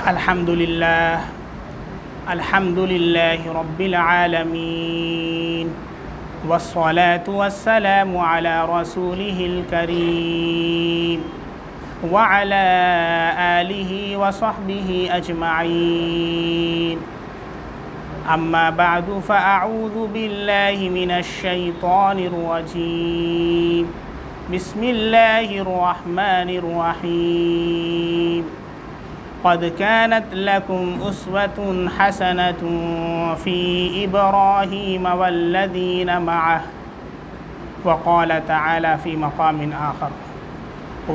الحمد لله رب العالمين والصلاة والسلام على رسوله الكريم وعلى آله وصحبه أجمعين أما بعد فأعوذ بالله من الشيطان الرجيم بسم الله الرحمن الرحيم قد كانت لكم أسوة حسنة في إبراهيم والذين معه وقال تعالى في مقام آخر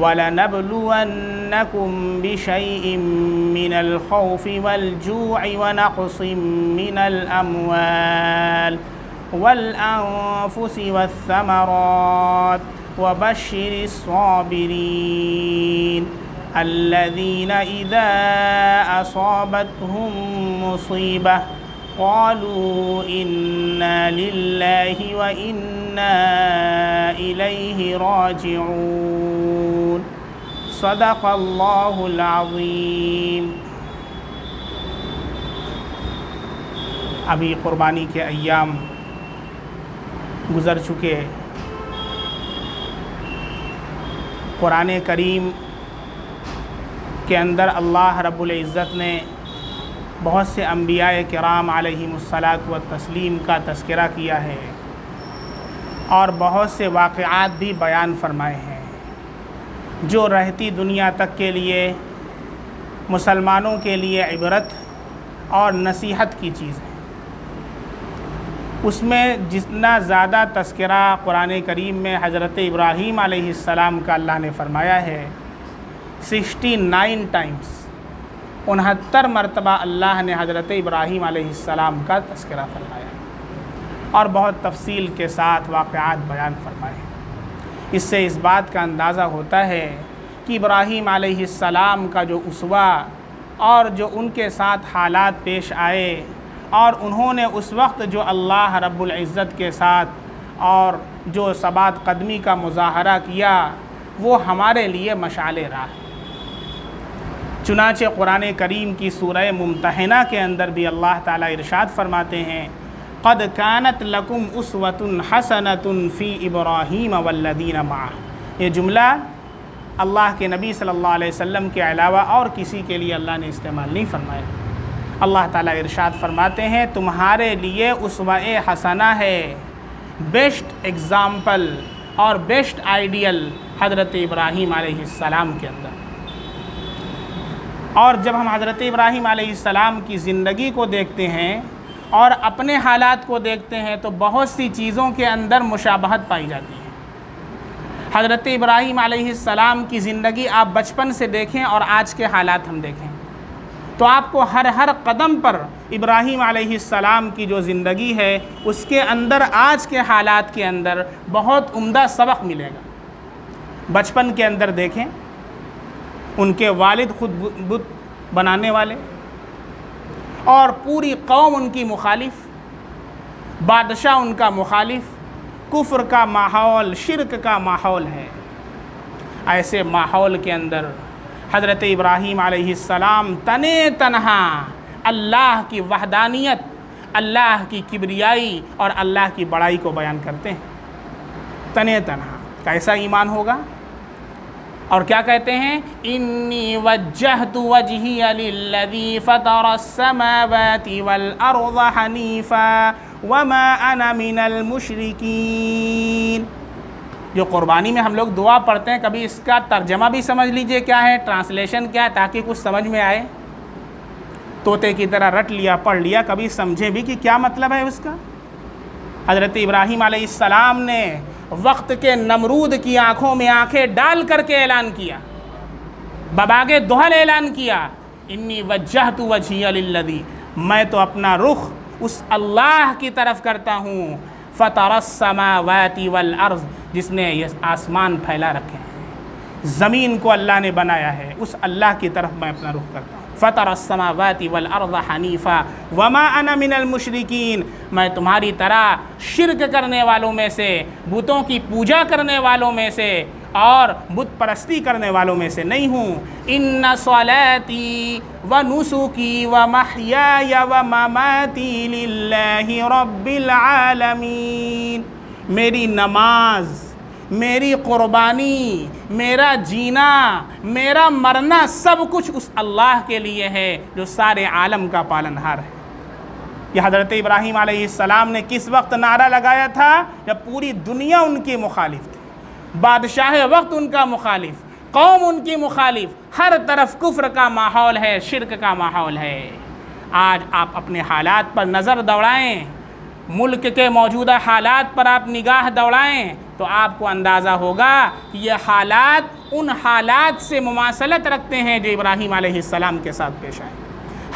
وَلَنَبْلُوَنَّكُمْ بِشَيْءٍ مِّنَ الْخَوْفِ وَالْجُوعِ وَنَقْصٍ مِّنَ الْأَمْوَالِ وَالْأَنفُسِ وَالثَّمَرَاتِ وَبَشِّرِ الصَّابِرِينَ الَّذِينَ إِذَا أَصَابَتْهُم مُّصِيبَةٌ قالوا إنا لله وإنا إليه راجعون صدق الله العظيم۔ ابھی قربانی کے ایام گزر چکے، قرآن کریم کے اندر اللہ رب العزت نے بہت سے انبیاء کرام علیہم الصلاۃ والتسلیم کا تذکرہ کیا ہے اور بہت سے واقعات بھی بیان فرمائے ہیں جو رہتی دنیا تک کے لیے مسلمانوں کے لیے عبرت اور نصیحت کی چیز ہے۔ اس میں جتنا زیادہ تذکرہ قرآن کریم میں حضرت ابراہیم علیہ السلام کا اللہ نے فرمایا ہے، 69 ٹائمز 69 مرتبہ اللہ نے حضرت ابراہیم علیہ السلام کا تذکرہ فرمایا اور بہت تفصیل کے ساتھ واقعات بیان فرمائے۔ اس سے اس بات کا اندازہ ہوتا ہے کہ ابراہیم علیہ السلام کا جو اسوہ اور جو ان کے ساتھ حالات پیش آئے اور انہوں نے اس وقت جو اللہ رب العزت کے ساتھ اور جو ثبات قدمی کا مظاہرہ کیا وہ ہمارے لیے مشعل راہ ہے۔ چنانچہ قرآن کریم کی سورہ ممتحنہ کے اندر بھی اللہ تعالیٰ ارشاد فرماتے ہیں قد کانت لکم اسوۃ حسنۃ فی ابراہیم والذین معہ۔ یہ جملہ اللہ کے نبی صلی اللہ علیہ وسلم کے علاوہ اور کسی کے لیے اللہ نے استعمال نہیں فرمایا۔ اللہ تعالیٰ ارشاد فرماتے ہیں تمہارے لیے اسوہ حسنہ ہے، بیسٹ ایگزامپل اور بیسٹ آئیڈیل حضرت ابراہیم علیہ السلام کے اندر۔ اور جب ہم حضرت ابراہیم علیہ السلام کی زندگی کو دیکھتے ہیں اور اپنے حالات کو دیکھتے ہیں تو بہت سی چیزوں کے اندر مشابہت پائی جاتی ہے۔ حضرت ابراہیم علیہ السلام کی زندگی آپ بچپن سے دیکھیں اور آج کے حالات ہم دیکھیں تو آپ کو ہر قدم پر ابراہیم علیہ السلام کی جو زندگی ہے اس کے اندر آج کے حالات کے اندر بہت عمدہ سبق ملے گا۔ بچپن کے اندر دیکھیں ان کے والد خود بت بنانے والے اور پوری قوم ان کی مخالف، بادشاہ ان کا مخالف، کفر کا ماحول، شرک کا ماحول ہے۔ ایسے ماحول کے اندر حضرت ابراہیم علیہ السلام تنے تنہا اللہ کی وحدانیت، اللہ کی کبریائی اور اللہ کی بڑائی کو بیان کرتے ہیں۔ تنے تنہا کیسا ایمان ہوگا؟ اور کیا کہتے ہیں انی وجہت وجہی للذی فطر السماوات والارض حنیفا وما انا من المشرکین۔ جو قربانی میں ہم لوگ دعا پڑھتے ہیں کبھی اس کا ترجمہ بھی سمجھ لیجئے کیا ہے، ٹرانسلیشن کیا ہے، تاکہ کچھ سمجھ میں آئے۔ طوطے کی طرح رٹ لیا پڑھ لیا، کبھی سمجھیں بھی کہ کیا مطلب ہے اس کا۔ حضرت ابراہیم علیہ السلام نے وقت کے نمرود کی آنکھوں میں آنکھیں ڈال کر کے اعلان کیا، بباغ دہل اعلان کیا انی وجہت وجہی للذی، میں تو اپنا رخ اس اللہ کی طرف کرتا ہوں فطر السماوات والارض، جس نے یہ آسمان پھیلا رکھے ہیں، زمین کو اللہ نے بنایا ہے، اس اللہ کی طرف میں اپنا رخ کرتا ہوں۔ فطر السماوات والارض حنیفا وما انا من المشرکین، میں تمہاری طرح شرک کرنے والوں میں سے، بتوں کی پوجا کرنے والوں میں سے اور بت پرستی کرنے والوں میں سے نہیں ہوں۔ ان صلاتی و نسکی و محیای و مماتی للہ رب العالمین، میری نماز، میری قربانی، میرا جینا، میرا مرنا سب کچھ اس اللہ کے لیے ہے جو سارے عالم کا پالنہار ہے۔ یہ حضرت ابراہیم علیہ السلام نے کس وقت نعرہ لگایا تھا؟ جب پوری دنیا ان کی مخالف تھی، بادشاہ وقت ان کا مخالف، قوم ان کی مخالف، ہر طرف کفر کا ماحول ہے، شرک کا ماحول ہے۔ آج آپ اپنے حالات پر نظر دوڑائیں، ملک کے موجودہ حالات پر آپ نگاہ دوڑائیں تو آپ کو اندازہ ہوگا کہ یہ حالات ان حالات سے مماثلت رکھتے ہیں جو ابراہیم علیہ السلام کے ساتھ پیش آئے۔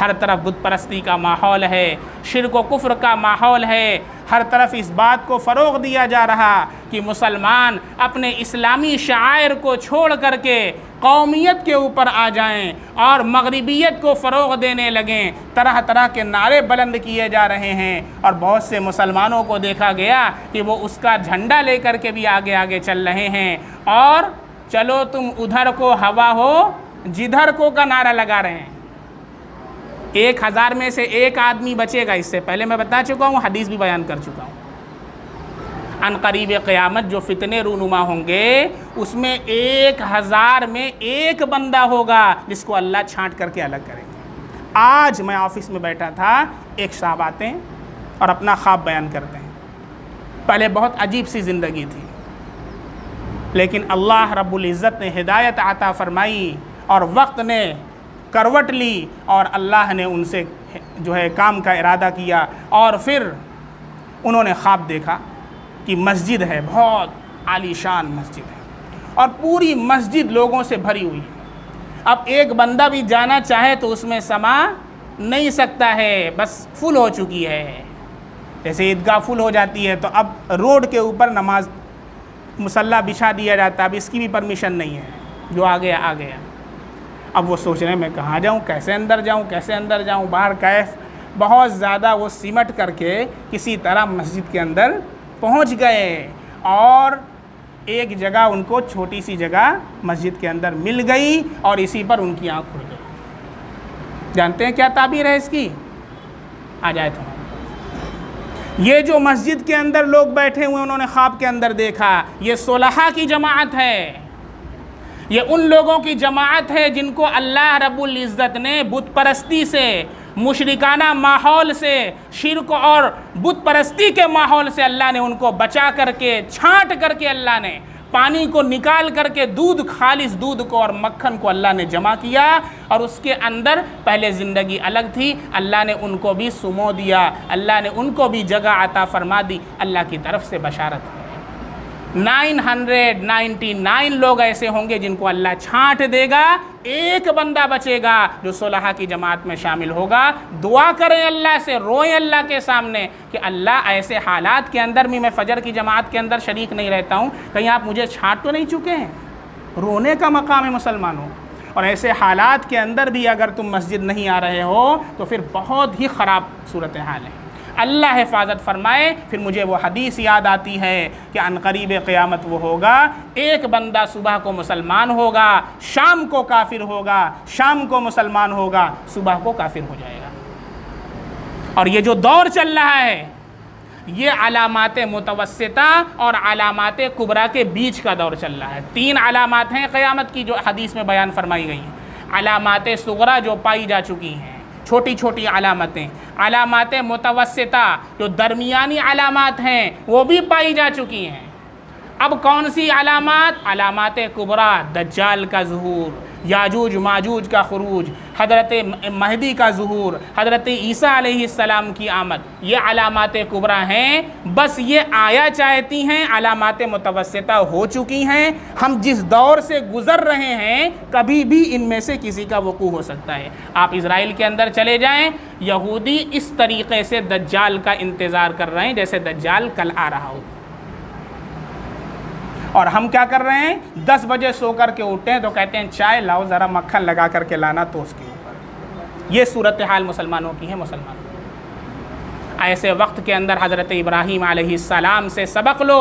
ہر طرف بت پرستی کا ماحول ہے، شرک و کفر کا ماحول ہے، ہر طرف اس بات کو فروغ دیا جا رہا کہ مسلمان اپنے اسلامی شعائر کو چھوڑ کر کے قومیت کے اوپر آ جائیں اور مغربیت کو فروغ دینے لگیں۔ طرح طرح کے نعرے بلند کیے جا رہے ہیں اور بہت سے مسلمانوں کو دیکھا گیا کہ وہ اس کا جھنڈا لے کر کے بھی آگے آگے چل رہے ہیں اور چلو تم ادھر کو ہوا ہو جدھر کو کا نعرہ لگا رہے ہیں۔ 1000 میں سے ایک آدمی بچے گا، اس سے پہلے میں بتا چکا ہوں، حدیث بھی بیان کر چکا ہوں۔ ان قریب قیامت جو فتنے رونما ہوں گے اس میں 1000 میں ایک بندہ ہوگا جس کو اللہ چھانٹ کر کے الگ کریں گے۔ آج میں آفس میں بیٹھا تھا، ایک صاحب آتے ہیں اور اپنا خواب بیان کرتے ہیں۔ پہلے بہت عجیب سی زندگی تھی، لیکن اللہ رب العزت نے ہدایت عطا فرمائی اور وقت نے کروٹ لی اور اللہ نے ان سے جو ہے کام کا ارادہ کیا، اور پھر انہوں نے خواب دیکھا کہ مسجد ہے، بہت عالی شان مسجد ہے اور پوری مسجد لوگوں سے بھری ہوئی ہے۔ اب ایک بندہ بھی جانا چاہے تو اس میں سما نہیں سکتا ہے، بس فل ہو چکی ہے۔ جیسے عیدگاہ فل ہو جاتی ہے تو اب روڈ کے اوپر نماز مصلی بچھا دیا جاتا ہے، اب اس کی بھی پرمیشن نہیں ہے، جو آ گیا آ گیا۔ اب وہ سوچ رہے ہیں میں کہاں جاؤں، کیسے اندر جاؤں، کیسے اندر جاؤں، باہر کیف بہت زیادہ وہ سمٹ کر کے کسی طرح مسجد کے اندر پہنچ گئے اور ایک جگہ ان کو چھوٹی سی جگہ مسجد کے اندر مل گئی اور اسی پر ان کی آنکھ کھل گئی۔ جانتے ہیں کیا تعبیر ہے اس کی؟ آ جائے تو یہ جو مسجد کے اندر لوگ بیٹھے ہوئے انہوں نے خواب کے اندر دیکھا، یہ صلحاء کی جماعت ہے، یہ ان لوگوں کی جماعت ہے جن کو اللہ رب العزت نے بت پرستی سے، مشرکانہ ماحول سے، شرک اور بت پرستی کے ماحول سے اللہ نے ان کو بچا کر کے، چھانٹ کر کے اللہ نے پانی کو نکال کر کے دودھ، خالص دودھ کو اور مکھن کو اللہ نے جمع کیا اور اس کے اندر پہلے زندگی الگ تھی، اللہ نے ان کو بھی سمو دیا، اللہ نے ان کو بھی جگہ عطا فرما دی۔ اللہ کی طرف سے بشارت ہے 999 لوگ ایسے ہوں گے جن کو اللہ چھانٹ دے گا، ایک بندہ بچے گا جو صلحاء کی جماعت میں شامل ہوگا۔ دعا کریں اللہ سے، روئیں اللہ کے سامنے کہ اللہ ایسے حالات کے اندر بھی میں فجر کی جماعت کے اندر شریک نہیں رہتا ہوں، کہیں آپ مجھے چھانٹ تو نہیں چکے ہیں؟ رونے کا مقام ہے مسلمانوں، اور ایسے حالات کے اندر بھی اگر تم مسجد نہیں آ رہے ہو تو پھر بہت ہی خراب صورتحال ہے۔ اللہ حفاظت فرمائے۔ پھر مجھے وہ حدیث یاد آتی ہے کہ عنقریب قیامت وہ ہوگا، ایک بندہ صبح کو مسلمان ہوگا، شام کو کافر ہوگا، شام کو مسلمان ہوگا، صبح کو کافر ہو جائے گا۔ اور یہ جو دور چل رہا ہے یہ علامات متوسطہ اور علامات کبریٰ کے بیچ کا دور چل رہا ہے۔ 3 علامات ہیں قیامت کی جو حدیث میں بیان فرمائی گئی ہیں۔ علامات صغریٰ جو پائی جا چکی ہیں، چھوٹی چھوٹی علامتیں، علامات متوسطہ جو درمیانی علامات ہیں وہ بھی پائی جا چکی ہیں۔ اب کون سی علامات؟ علامات کبریٰ، دجال کا ظہور، یاجوج ماجوج کا خروج، حضرت مہدی کا ظہور، حضرت عیسیٰ علیہ السلام کی آمد، یہ علامات کبریٰ ہیں۔ بس یہ آیا چاہتی ہیں، علامات متوسطہ ہو چکی ہیں۔ ہم جس دور سے گزر رہے ہیں کبھی بھی ان میں سے کسی کا وقوع ہو سکتا ہے۔ آپ اسرائیل کے اندر چلے جائیں، یہودی اس طریقے سے دجال کا انتظار کر رہے ہیں جیسے دجال کل آ رہا ہو، اور ہم کیا کر رہے ہیں؟ 10 بجے سو کر کے اٹھتے ہیں تو کہتے ہیں چائے لاؤ، ذرا مکھن لگا کر کے لانا تو اس کے اوپر۔ یہ صورتحال مسلمانوں کی ہے۔ مسلمانوں ایسے وقت کے اندر حضرت ابراہیم علیہ السلام سے سبق لو،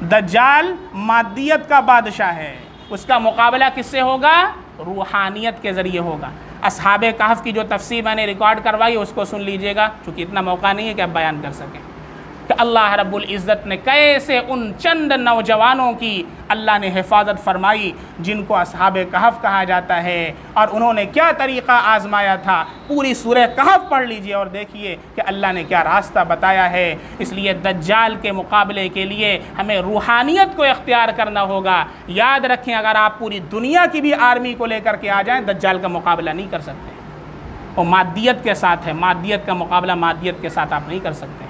دجال مادیت کا بادشاہ ہے، اس کا مقابلہ کس سے ہوگا؟ روحانیت کے ذریعے ہوگا۔ اصحاب کہف کی جو تفسیر میں نے ریکارڈ کروائی اس کو سن لیجئے گا، چونکہ اتنا موقع نہیں ہے کہ اب بیان کر سکیں کہ اللہ رب العزت نے کیسے ان چند نوجوانوں کی اللہ نے حفاظت فرمائی جن کو اصحاب کہف کہا جاتا ہے، اور انہوں نے کیا طریقہ آزمایا تھا۔ پوری سورہ کہف پڑھ لیجئے اور دیکھیے کہ اللہ نے کیا راستہ بتایا ہے۔ اس لیے دجال کے مقابلے کے لیے ہمیں روحانیت کو اختیار کرنا ہوگا۔ یاد رکھیں، اگر آپ پوری دنیا کی بھی آرمی کو لے کر کے آ جائیں، دجال کا مقابلہ نہیں کر سکتے۔ وہ مادیت کے ساتھ ہے، مادیت کا مقابلہ مادیت کے ساتھ آپ نہیں کر سکتے۔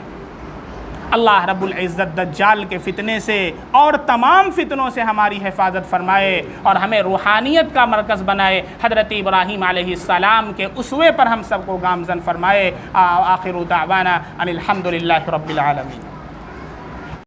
اللہ رب العزت دجال کے فتنے سے اور تمام فتنوں سے ہماری حفاظت فرمائے اور ہمیں روحانیت کا مرکز بنائے، حضرت ابراہیم علیہ السلام کے اسوے پر ہم سب کو گامزن فرمائے۔ آخر دعوانا ان الحمد للہ رب العالمین۔